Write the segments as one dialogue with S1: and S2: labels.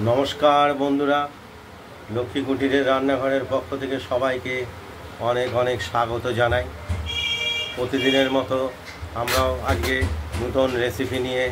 S1: নমস্কার বন্ধুরা, লক্ষ্মী কুটিরের রান্নাঘরের পক্ষ থেকে সবাইকে অনেক অনেক স্বাগত জানাই। প্রতিদিনের মতো আমরাও আজকে নতুন রেসিপি নিয়ে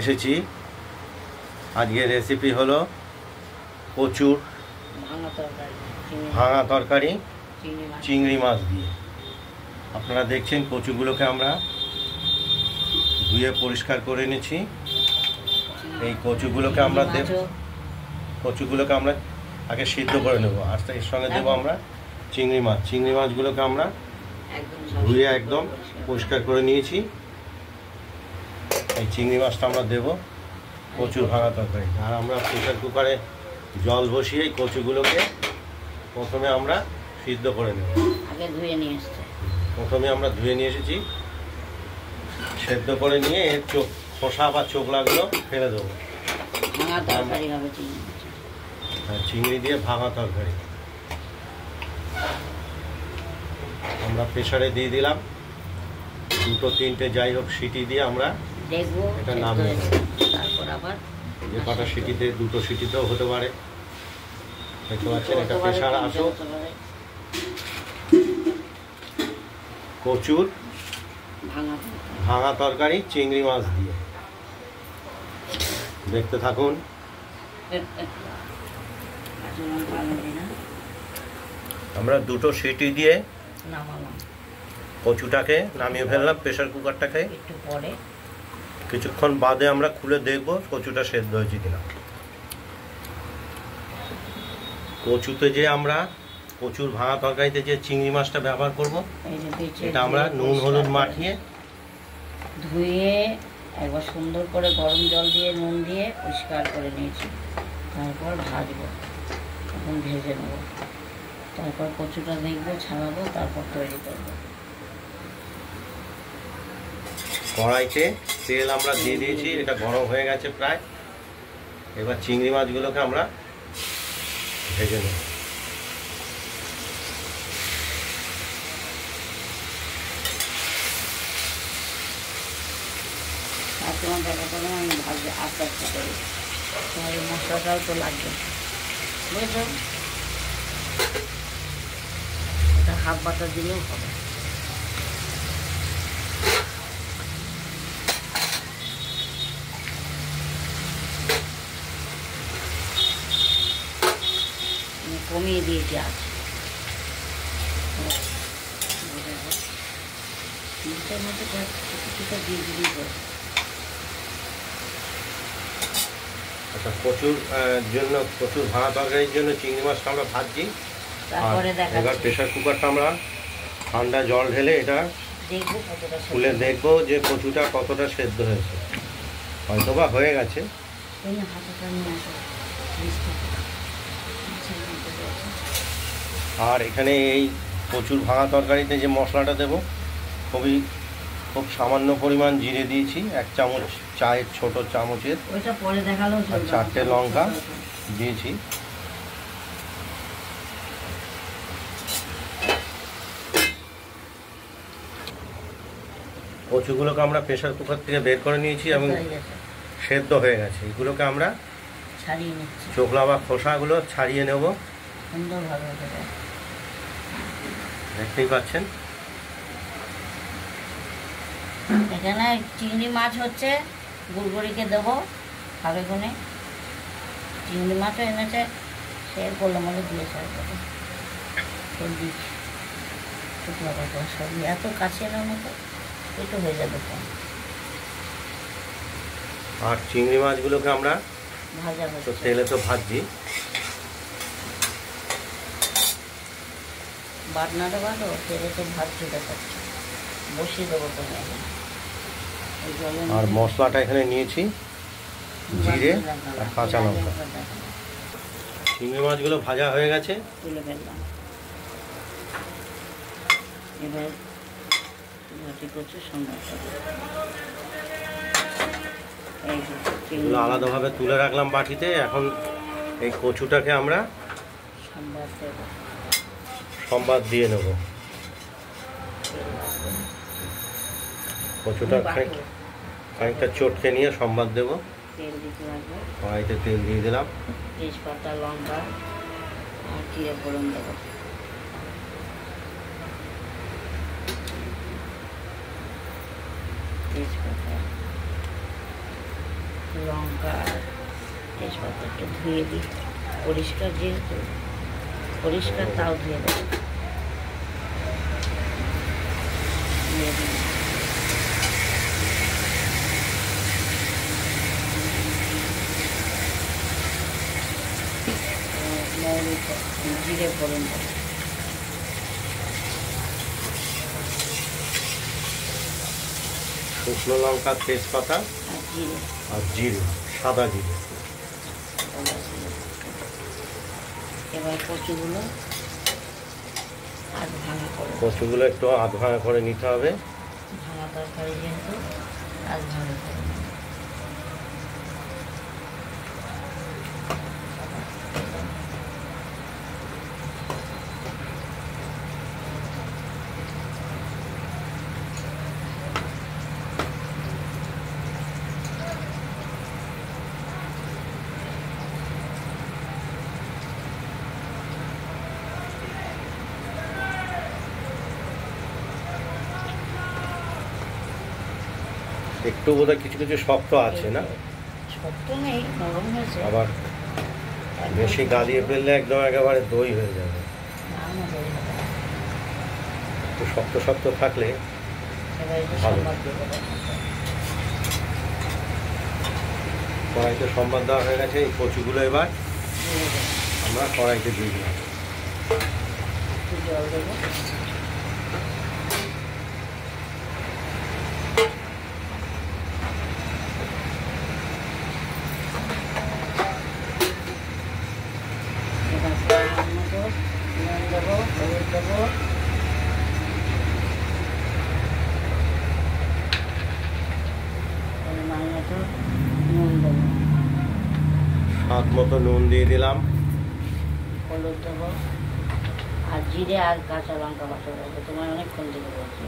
S1: এসেছি। আজকের রেসিপি হলো কচুর ভাঙা তরকারি চিংড়ি মাছ দিয়ে। আপনারা দেখছেন কচুগুলোকে আমরা ধুয়ে পরিষ্কার করে নিয়েছি। এই কচুগুলোকে আমরা আগে সিদ্ধ করে নেব, আর এর সঙ্গে দেবো আমরা চিংড়ি মাছগুলোকে আমরা ধুয়ে একদম পরিষ্কার করে নিয়েছি। এই চিংড়ি মাছটা আমরা দেবো কচুর ভাঙা তরকারি। আর আমরা প্রেসার কুকারে জল বসিয়ে এই কচুগুলোকে প্রথমে আমরা সিদ্ধ করে নেব। প্রথমে আমরা ধুয়ে নিয়ে এসেছি, সেদ্ধ করে নিয়ে এর খোসা বা চোখলাগুলো ফেলে দেবো। চিংড়ি দিয়ে ভাঙা তরকারি আমরা প্রেসারে দিয়ে দিলাম। দুটো তিনটে যাই হোক সিটি দিয়ে আমরা এটা নামিয়ে নেব। যে কটা সিটিতে, দুটো সিটিতেও হতে পারে। দেখতে পাচ্ছেন এটা প্রেসার আসো কচুর ভাঙা তরকারি চিংড়ি মাছ দিয়ে। দেখতে থাকুন। আমরা দুটো সিটি দিয়ে কচুটাকে নামিয়ে ফেললাম প্রেসার কুকারটাকে। কিছুক্ষণ বাদে আমরা খুলে দেখব কচুটা সেদ্ধ হয়েছে কিনা। কচুতে যে আমরা কচুর ভাঙা তরকারিতে যে চিংড়ি মাছটা ব্যবহার করব, এটা আমরা নুন হলুদ মাখিয়ে
S2: ধুয়ে একবার সুন্দর করে গরম জল দিয়ে নুন দিয়ে পরিষ্কার করে নিয়েছি। তারপর ভাজবো, এখন ভেজে নেব। তারপর কচুটা দেখবো, ছাড়াবো, তারপর তৈরি করবো।
S1: কড়াইতে তেল আমরা দিয়ে দিয়েছি, এটা গরম হয়ে গেছে প্রায়। এবার চিংড়ি মাছগুলোকে আমরা ভেজে নেব।
S2: তোমার দেখা করে আমি ভাজবো আস্তে আস্তে করে। তোমার এই মশলাটাও তো লাগবে, বুঝেছো? এটা হাফ বাটা দিলেও হবে। কমিয়ে দিয়েছি আজ। মধ্যে কিছুটা দিয়ে দিলেই করে।
S1: আচ্ছা, কচুর ভাঙা তরকারির জন্য চিংড়ি মাছটা আমরা ভাজছি। এবার প্রেসার কুকারটা আমরা ঠান্ডা জল ঢেলে এটা খুলে দেখবো যে কচুটা কতটা সেদ্ধ হয়েছে। হয়তোবা হয়ে গেছে। আর এখানে এই কচুর ভাঙা তরকারিতে যে মশলাটা দেবো, খুব সামান্য পরিমাণ জিরে দিয়েছি, 1 চামচ চায়ের ছোট চামচের, 4টে লঙ্কা দিয়েছি। কচুগুলোকে আমরা প্রেসার কুকার থেকে বের করে নিয়েছি এবং সেদ্ধ হয়ে গেছে। এগুলোকে আমরা চোখলা বা খোসাগুলো ছাড়িয়ে নেব। দেখতেই পাচ্ছেন
S2: এখানে চিংড়ি মাছ হচ্ছে, গুড়গুড়িকে দেবো খাবে কোনে। চিংড়ি মাছও এনেছে, সে গোলে মোলে দিয়েছে। সবজি এত কাছে এনে মতো একটু হয়ে যাবে।
S1: আর চিংড়ি মাছগুলোকে আমরা তেলে তো ভাজছি।
S2: বাটনাটা ভালো, তেলে তো ভাজছি, দেখাচ্ছি। বসিয়ে দেবো তুমি।
S1: আর মশলাটা এখানে নিয়েছি জিরে আর কাঁচা লঙ্কা। চিংড়ি মাছগুলো ভাজা হয়ে গেছে,
S2: তুলে ফেললাম। এবার
S1: এগুলো আলাদাভাবে তুলে রাখলাম বাটিতে। এখন এই কচুটাকে আমরা সম্বাদ দিয়ে নেব। কচুটা খানিকটা চটকে নিয়ে সম্বাদ দেব।
S2: তেল দিতে লাগবে।
S1: কড়াইতে তেল দিয়ে দিলাম।
S2: তেজপাতা, লঙ্কা আর জিরে ফোড়ন দেবো। তেজপাতা, লঙ্কা আর তেজপাতা একটু ধুয়ে দিই, পরিষ্কার যেহেতু, পরিষ্কার তাও ধুয়ে দেবো। ধুয়ে দিই। জিরে ফোড়ন দেবো।
S1: শুকনো লঙ্কা, তেজপাতা আর জিরে, সাদা জিরে।
S2: এবার কচুগুলো আধ ভাঙা করে,
S1: কচুগুলো একটু আধ ভাঙা করে নিতে হবে।
S2: ভাঙা তরকারি যেহেতু আধ ভাঙা করে।
S1: একটু বোধহয় কিছু কিছু শক্ত আছে না?
S2: শক্ত নেই, নরম হয়েছে।
S1: আবার বেশি গালিয়ে ফেললে একদম একেবারে দই হয়ে যাবে। একটু শক্ত শক্ত থাকলে ভালো। কড়াইতে সম্বাদ দেওয়া হয়ে গেছে। এই কচুগুলো এবার আমরা কড়াইতে দিয়ে দিলাম।
S2: জল দেবো। নুন দেবো, হলুদ দেবো, পরিমাণ মতো নুন দেবো,
S1: স্বাদ মতো নুন দিয়ে দিলাম।
S2: হলুদ দেবো আর জিরে আর কাঁচা লঙ্কা বাটা দেবো। তোমার অনেকক্ষণ থেকে বলছি,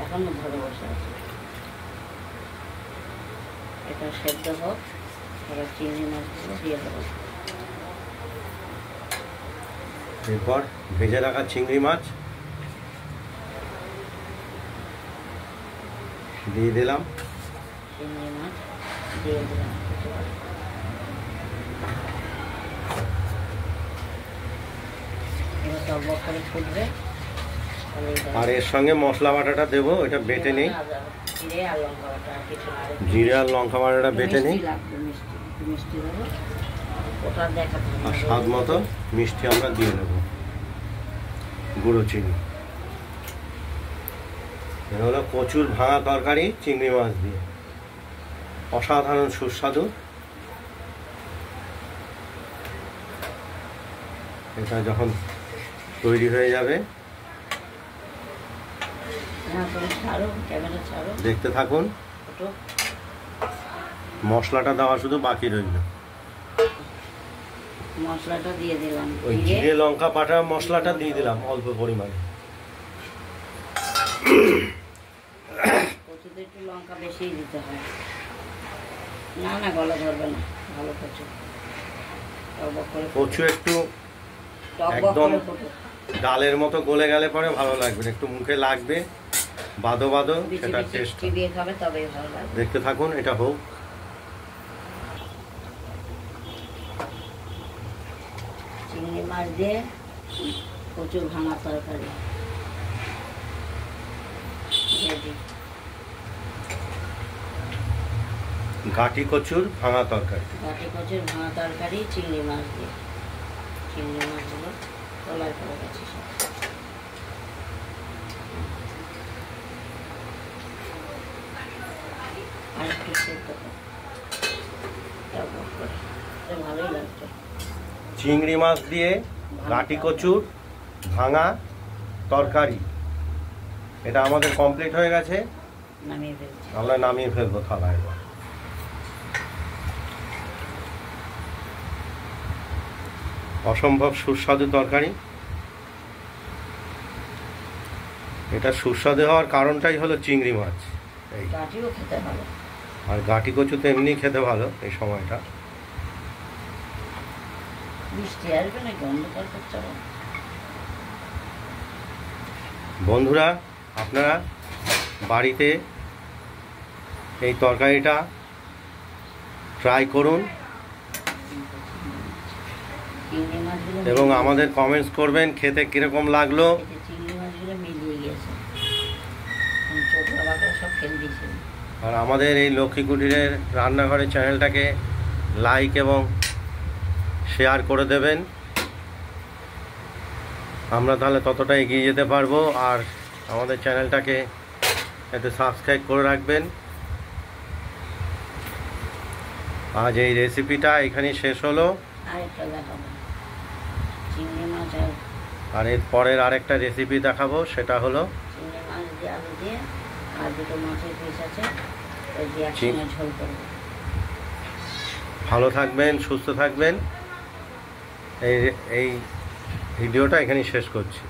S2: এখনো ধরে বসে আছে। এটা সেদ্ধ হোক, এবার চিংড়ি মাছগুলো দিয়ে দেবো।
S1: এরপর ভেজে রাখা চিংড়ি মাছ দিয়ে দিলাম।
S2: চিংড়ি মাছ দিয়ে দিলাম। এবার টকবক করে ফুটবে।
S1: আর এর সঙ্গে মশলা বাটাটা দেবো, এটা বেটে নেই।
S2: জিরে আর লঙ্কা বাটা, কিছু না।
S1: জিরে আর লঙ্কা বাটাটা বেটে নেই।
S2: মিষ্টি দেবো, ওটা দেখাতে হবে।
S1: আর স্বাদ মতো মিষ্টি আমরা দিয়ে নেব, গুঁড়ো চিনি। এটা হলো কচুর ভাঙা তরকারি চিংড়ি মাছ দিয়ে, অসাধারণ সুস্বাদু। এটা যখন তৈরি হয়ে যাবে দেখতে থাকুন। মশলাটা দেওয়া শুধু বাকি রইল।
S2: মশলাটা দিয়ে দিলাম,
S1: ওই জিরে লঙ্কা বাটা মশলাটা দিয়ে দিলাম অল্প পরিমাণে।
S2: কচুতে একটু লঙ্কা বেশিই দিতে হয়, না না গলা ধরবে না। ভালো কচু,
S1: কচু একটু একদম ডালের মতো গলে গেলে পরে ভালো লাগবে, একটু মুখে লাগবে বাদো বাদো, সেটা টেস্ট
S2: চিবিয়ে খাবে তবেই ভালো লাগবে।
S1: দেখতে থাকুন, এটা হোক।
S2: চিংড়ি মাছ দিয়ে কচুর ভাঙা তরকারি রেডি।
S1: ঘাটি কচুর ভাঙা তরকারি,
S2: ঘাটি কচুর ভাঙা তরকারি চিংড়ি মাছ দিয়ে। চিংড়ি মাছগুলো তলায় পড়ে গেছে সব। আর একটু সেদ্ধ করে, ভালোই লাগছে।
S1: চিংড়ি মাছ দিয়ে ঘাটি কচুর ভাঙা তরকারি, এটা আমাদের কমপ্লিট হয়ে গেছে।
S2: নামিয়ে ফেলছি,
S1: আমরা নামিয়ে ফেলবো থালায়। এবার অসম্ভব সুস্বাদু তরকারি। এটা সুস্বাদু হওয়ার কারণটাই হলো চিংড়ি মাছ। এই
S2: গাঠিও খেতে ভালো,
S1: আর গাঠি কচু তো এমনি খেতে ভালো এই সময়টা।
S2: বৃষ্টি আসবে নাকি অন্ধকার করছে?
S1: বন্ধুরা আপনারা বাড়িতে এই তরকারিটা ট্রাই করুন
S2: চিংড়ি মাছগুলো
S1: এবং আমাদের কমেন্টস করবেন খেতে কীরকম লাগলো।
S2: চিংড়ি মাছগুলো মিলিয়ে গেছে, ছোট বাবা সব ফেলে দিয়েছে।
S1: আর আমাদের এই লক্ষ্মী কুটিরের রান্নাঘরের চ্যানেলটাকে লাইক এবং শেয়ার করে দেবেন, আমরা তাহলে ততটা এগিয়ে যেতে পারবো। আর আমাদের চ্যানেলটাকে একটু সাবস্ক্রাইব করে রাখবেন। আজ এই রেসিপিটা এখানেই শেষ হলো,
S2: আরেকটা দেখাবো চিংড়ি মাছ
S1: আর এর পরের আরেকটা রেসিপি দেখাবো, সেটা হলো
S2: চিংড়ি মাছ দিয়ে আলু দিয়ে আর দুটো মাছের পিস আছে ওই দিয়ে একসঙ্গে ঝোল করবো।
S1: ভালো থাকবেন, সুস্থ থাকবেন। এই ভিডিওটা এখানেই শেষ করছি।